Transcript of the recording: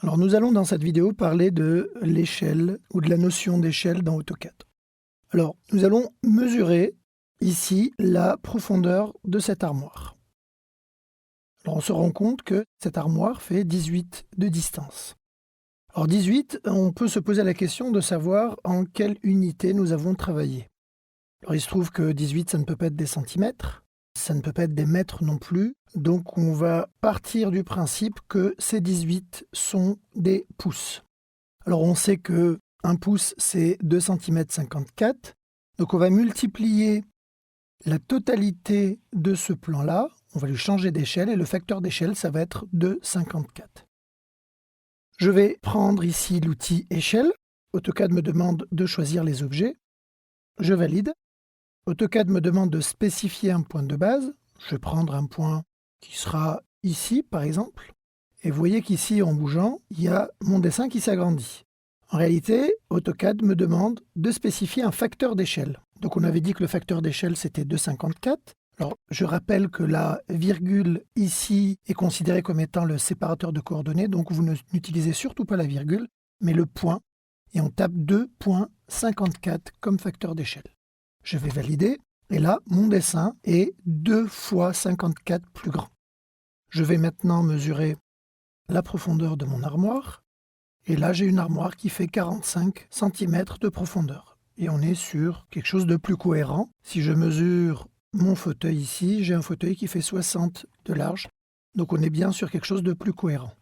Alors nous allons dans cette vidéo parler de l'échelle ou de la notion d'échelle dans AutoCAD. Alors nous allons mesurer ici la profondeur de cette armoire. Alors on se rend compte que cette armoire fait 18 de distance. Alors 18, on peut se poser la question de savoir en quelle unité nous avons travaillé. Alors il se trouve que 18 ça ne peut pas être des centimètres, ça ne peut pas être des mètres non plus, donc on va partir du principe que ces 18 sont des pouces. Alors on sait que 1 pouce c'est 2 cm 54, donc on va multiplier la totalité de ce plan-là, on va lui changer d'échelle et le facteur d'échelle ça va être 2,54. Je vais prendre ici l'outil échelle, AutoCAD me demande de choisir les objets, je valide. AutoCAD me demande de spécifier un point de base. Je vais prendre un point qui sera ici, par exemple. Et vous voyez qu'ici, en bougeant, il y a mon dessin qui s'agrandit. En réalité, AutoCAD me demande de spécifier un facteur d'échelle. Donc on avait dit que le facteur d'échelle, c'était 2,54. Alors, je rappelle que la virgule ici est considérée comme étant le séparateur de coordonnées, donc vous n'utilisez surtout pas la virgule, mais le point, et on tape 2,54 comme facteur d'échelle. Je vais valider, et là, mon dessin est 2 fois 54 plus grand. Je vais maintenant mesurer la profondeur de mon armoire, et là, j'ai une armoire qui fait 45 cm de profondeur. Et on est sur quelque chose de plus cohérent. Si je mesure mon fauteuil ici, j'ai un fauteuil qui fait 60 de large, donc on est bien sur quelque chose de plus cohérent.